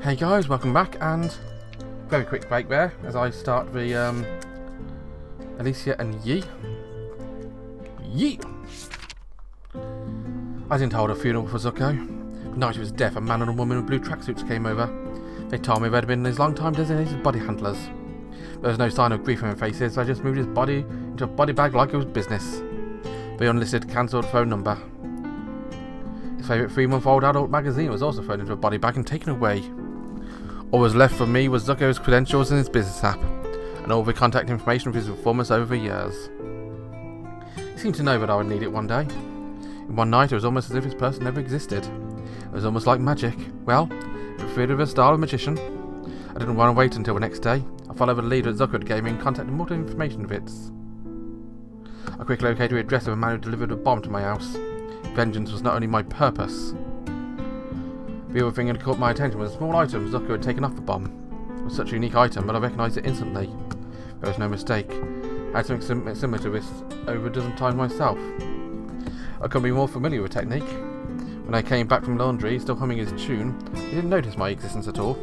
Hey guys, welcome back, and very quick break there as I start the Alicia and Yi. I didn't hold a funeral for Zuko. The night of his death, a man and a woman in blue tracksuits came over. They told me they'd been his long-time designated body handlers. There was no sign of grief on their faces, so I just moved his body into a body bag like it was business. The unlisted, cancelled phone number. His favourite 3-month-old adult magazine was also thrown into a body bag and taken away. All that was left for me was Zuko's credentials and his business app, and all the contact information of his performance over the years. He seemed to know that I would need it one day. In one night, it was almost as if his person never existed. It was almost like magic. Well, preferred with a style of magician. I didn't want to wait until the next day. I followed the lead that Zuko gave me and contacted more information bits. I quickly located the address of a man who delivered a bomb to my house. Vengeance was not only my purpose. The other thing that caught my attention was a small item Zuko had taken off the bomb. It was such a unique item, but I recognised it instantly. There was no mistake. I had something similar to this over a dozen times myself. I couldn't be more familiar with the technique. When I came back from laundry, still humming his tune, he didn't notice my existence at all.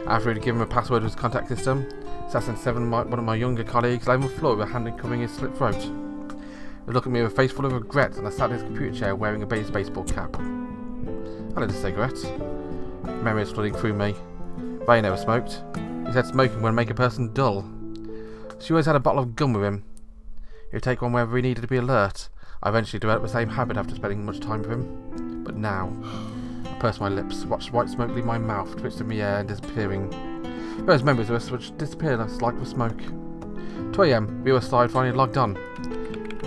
After he had given him a password to his contact system, Assassin 7, one of my younger colleagues, lay on the floor with a hand covering his slit throat. He looked at me with a face full of regret, and I sat in his computer chair wearing a baseball cap. I lit a cigarette. Memories flooding through me. They never smoked. He said smoking would make a person dull. She always had a bottle of gum with him. He would take one whenever he needed to be alert. I eventually developed the same habit after spending much time with him. But now, I pursed my lips, watched white smoke leave my mouth, twisting the air and disappearing. Those memories of us which disappeared like the smoke. 2 a.m. The other side finally logged on.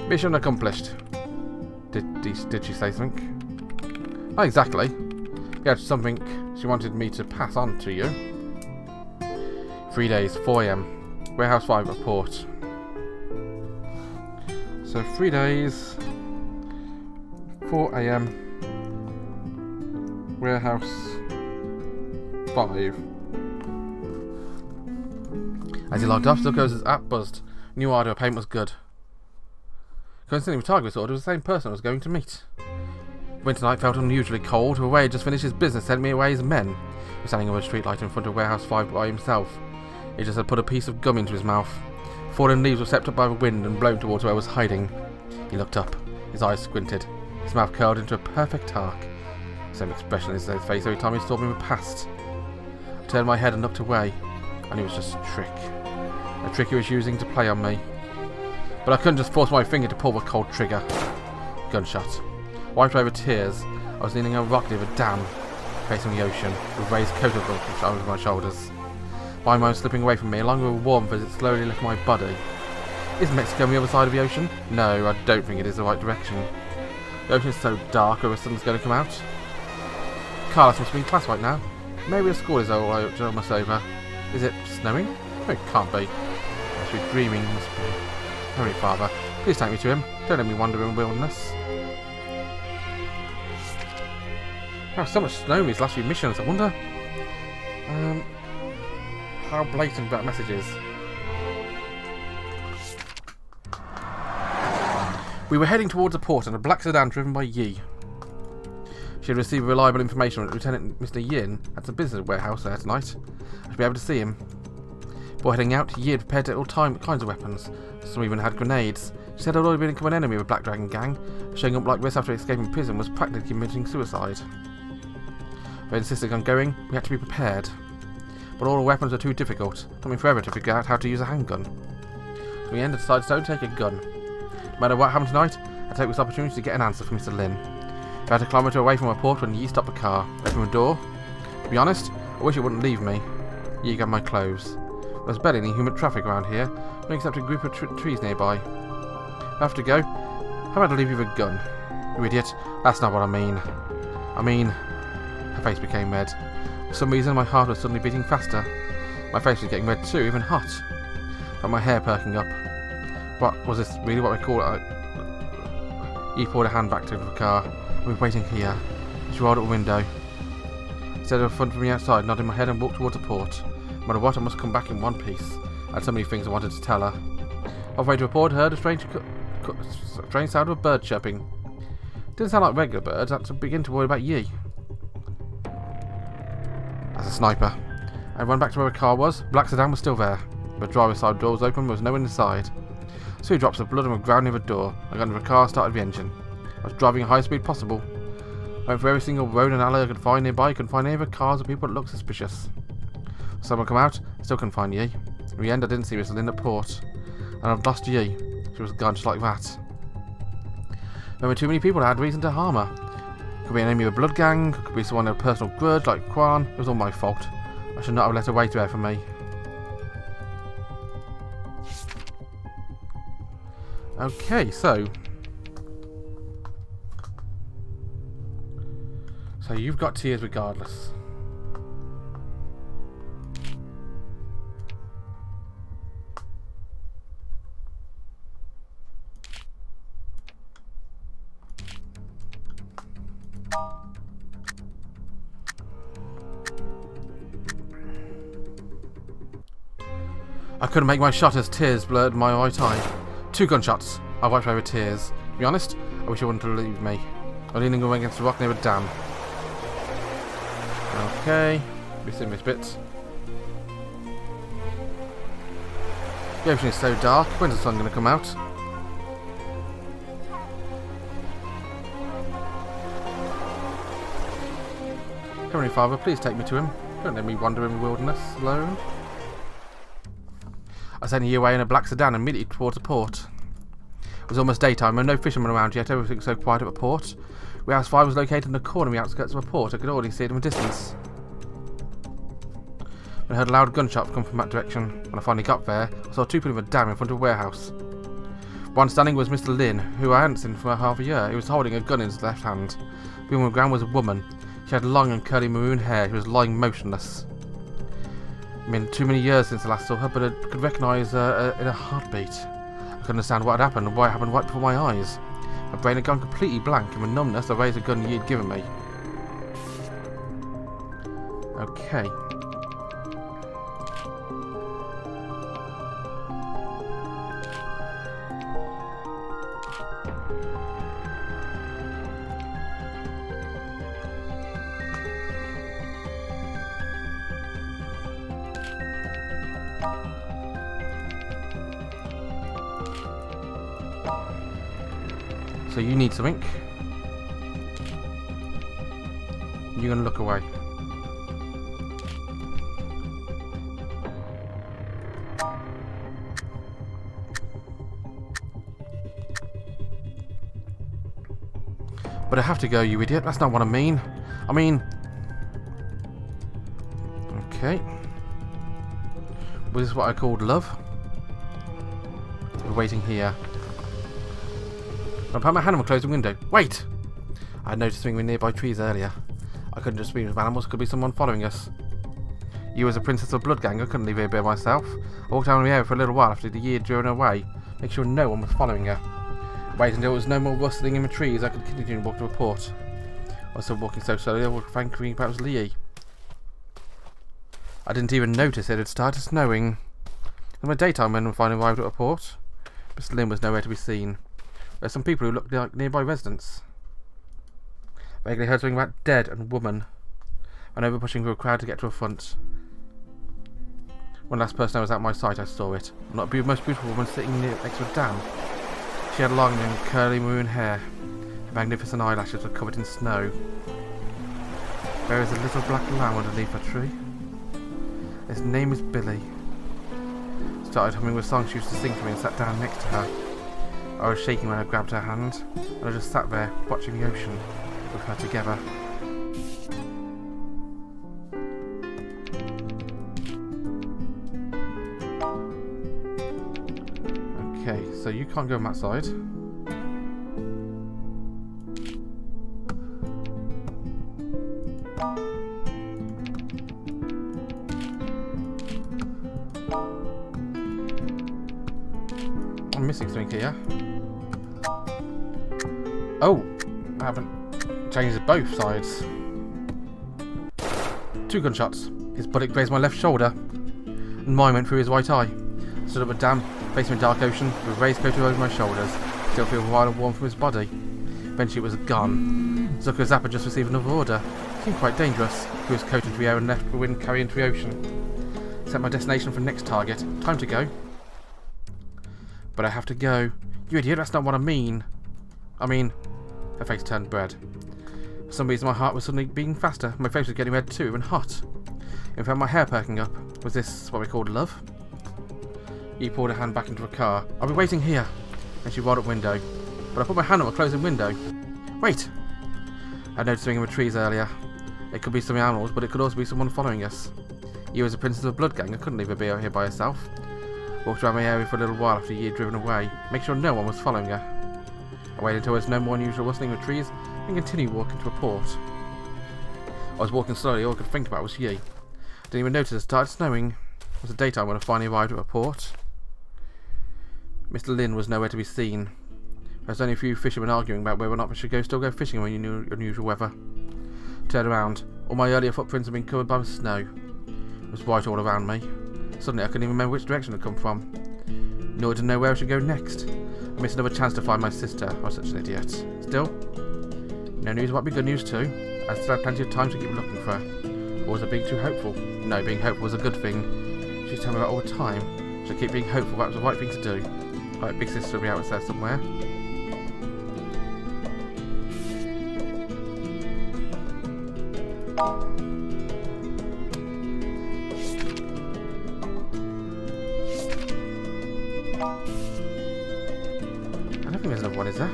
Mission accomplished. Did she say something? Not exactly. She had something she wanted me to pass on to you. 3 days, 4 a.m. Warehouse 5 report. So 3 days, 4 a.m. Warehouse 5. As he logged off, Zuko's app buzzed. New order of payment was good. Coincidentally, with target order was the same person I was going to meet. Winter night felt unusually cold. The way he'd just finished his business sent me away his men. He was standing under a streetlight in front of Warehouse 5 by himself. He just had put a piece of gum into his mouth. Fallen leaves were swept up by the wind and blown towards where I was hiding. He looked up. His eyes squinted. His mouth curled into a perfect arc. Same expression in his face every time he saw me past. I turned my head and looked away. I knew it was just a trick. A trick he was using to play on me. But I couldn't just force my finger to pull the cold trigger. Gunshot. Wiped away the tears, I was leaning over a rock near the dam, facing the ocean, with raised coat over my shoulders. My mind was slipping away from me, along with warmth as it slowly left my body. Is Mexico on the other side of the ocean? No, I don't think it is the right direction. The ocean is so dark, or the sun's going to come out. Carlos must be in class right now. Maybe the school is almost over. Is it snowing? No, it can't be. I must be dreaming, must be. Holy Father, please take me to him. Don't let me wander in the wilderness. Wow, so much snow in these last few missions. I wonder how blatant that message is. We were heading towards a port in a black sedan driven by Yi. She had received reliable information that Lieutenant Mr. Yin had some business warehouse there tonight. I should be able to see him. Before heading out, Yi had prepared all kinds of weapons. Some even had grenades. She said I'd already been a common enemy of a Black Dragon gang. Showing up like this after escaping prison was practically committing suicide. They insisted on going, we had to be prepared. But all the weapons were too difficult. It took me forever to figure out how to use a handgun. So we ended decided to don't take a gun. No matter what happened tonight, I'd take this opportunity to get an answer from Mr. Lin. About a kilometre away from our port when Yi stopped the car, opened the door. To be honest, I wish it wouldn't leave me. Yi got my clothes. There was barely any human traffic around here, not except a group of trees nearby. I have to go. How about I leave you with a gun? You idiot, that's not what I mean. I mean... Her face became red. For some reason, my heart was suddenly beating faster. My face was getting red too, even hot. Felt my hair perking up. What was this really what we call it? He pulled a hand back to the car. We were waiting here. She rolled up the window. Instead of front from the outside, nodded my head and walked towards the port. No matter what, I must come back in one piece. I had so many things I wanted to tell her. Halfway to the port, I heard a strange sound of a bird chirping. Didn't sound like regular birds. I had to begin to worry about Yi. As a sniper. I ran back to where the car was. Black sedan was still there. The driver's side door was open, there was no one inside. 2 drops of blood on the ground near the door. I got into the car, started the engine. I was driving at high speed possible. I went for every single road and alley I could find nearby. I couldn't find any of the cars or people that looked suspicious. Someone come out, I still couldn't find Yi. In the end, I didn't see Miss Lynn at port. And I've lost Yi. She was gone just like that. There were too many people that had reason to harm her. Could be an enemy of a blood gang, could be someone with a personal grudge like Kwan. It was all my fault. I should not have let her wait there for me. Okay, so you've got tears regardless. I couldn't make my shot as tears blurred my right eye. 2 gunshots. I wiped away with tears. To be honest, I wish you wouldn't have leave me. I'm leaning away against the rock near a dam. Okay. We've seen this bit. The ocean is so dark. When's the sun going to come out? Heavenly Father, please take me to him. Don't let me wander in the wilderness alone. I sent you away in a black sedan immediately towards the port. It was almost daytime and no fishermen around yet, everything so quiet at the port. Warehouse 5 was located in the corner on the outskirts of the port. I could already see it in the distance. When I heard a loud gunshot come from that direction. When I finally got there, I saw 2 people in the dam in front of the warehouse. One standing was Mr. Lin, who I hadn't seen for half a year. He was holding a gun in his left hand. The woman on the ground was a woman. She had long and curly maroon hair. She was lying motionless. It's been too many years since I last saw her, but I could recognise her in a heartbeat. I couldn't understand what had happened and why it happened right before my eyes. My brain had gone completely blank, and with numbness I raised the gun Yi had given me. Okay. So you need something. You're going to look away. But I have to go, you idiot. That's not what I mean. Okay. Well, this is what I called love. We're waiting here. I put my hand on the closing window. Wait! I had noticed something in nearby trees earlier. I couldn't just speak with animals, could be someone following us. You as a princess of blood gang, I couldn't leave her by myself. I walked down the area for a little while after the year driven her away, make sure no one was following her. Wait until there was no more rustling in the trees, I could continue to walk to the port. I was still walking so slowly, I was thinking perhaps Lee. I didn't even notice it had started snowing. In the daytime when we finally arrived at a port, Mr. Lin was nowhere to be seen. There's some people who looked like nearby residents. Vaguely heard something about dead and woman. I went over pushing through a crowd to get to a front. When the last person I was at my sight, I saw it. Not the most beautiful woman sitting next to a dam. She had long and curly maroon hair. Her magnificent eyelashes were covered in snow. There is a little black lamb underneath a tree. His name is Billy. Started humming the song she used to sing for me and sat down next to her. I was shaking when I grabbed her hand, and I just sat there watching the ocean with her together. Okay, so you can't go on that side. I'm missing something here. Oh, I haven't changed both sides. 2 gunshots. His bullet grazed my left shoulder, and mine went through his right eye. I stood up a dam, facing the dark ocean, with a raised coat over my shoulders. Still feel wild and warm from his body. Eventually it was gone. Zucker's Zappa just received another order. Seemed quite dangerous. He was coated into the air and left the wind carry into the ocean. Set my destination for the next target. Time to go. But I have to go. You idiot, that's not what I mean. Her face turned red. For some reason my heart was suddenly beating faster. My face was getting red too, and hot. In fact, my hair perking up. Was this what we called love? He pulled her hand back into a car. I'll be waiting here. And she rolled up window. But I put my hand on a closing window. Wait! I noticed something in the trees earlier. It could be some animals, but it could also be someone following us. You was a princess of a blood gang. I couldn't leave her be out here by herself. Walked around my area for a little while after you had driven away. Make sure no one was following her. I waited until there was no more unusual rustling in the trees and continued walking to a port. I was walking slowly. All I could think about was you. Didn't even notice it started snowing. It was the daytime when I finally arrived at a port. Mr. Lin was nowhere to be seen. There was only a few fishermen arguing about whether or not we should still go fishing when you knew unusual weather. Turned around. All my earlier footprints had been covered by the snow. It was white all around me. Suddenly I couldn't even remember which direction it had come from. Nor did I know where I should go next. I missed another chance to find my sister. I was such an idiot. Still, no news might be good news too. I still had plenty of time to keep looking for her. Or was I being too hopeful? No, being hopeful was a good thing. She used to tell me that all the time. So keep being hopeful, that was the right thing to do. Like big sister will be out there somewhere. I don't think there's another one, is there?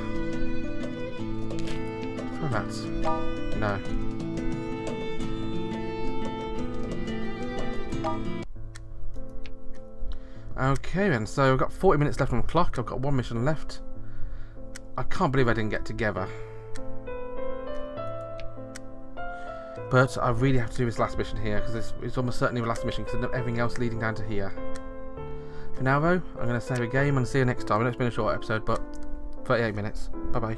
Try that. No. Okay then, so I've got 40 minutes left on the clock. I've got one mission left. I can't believe I didn't get together. But I really have to do this last mission here, because it's almost certainly the last mission, because there's everything else leading down to here. For now though, I'm going to save a game and see you next time. I know it's been a short episode, but 38 minutes. Bye bye.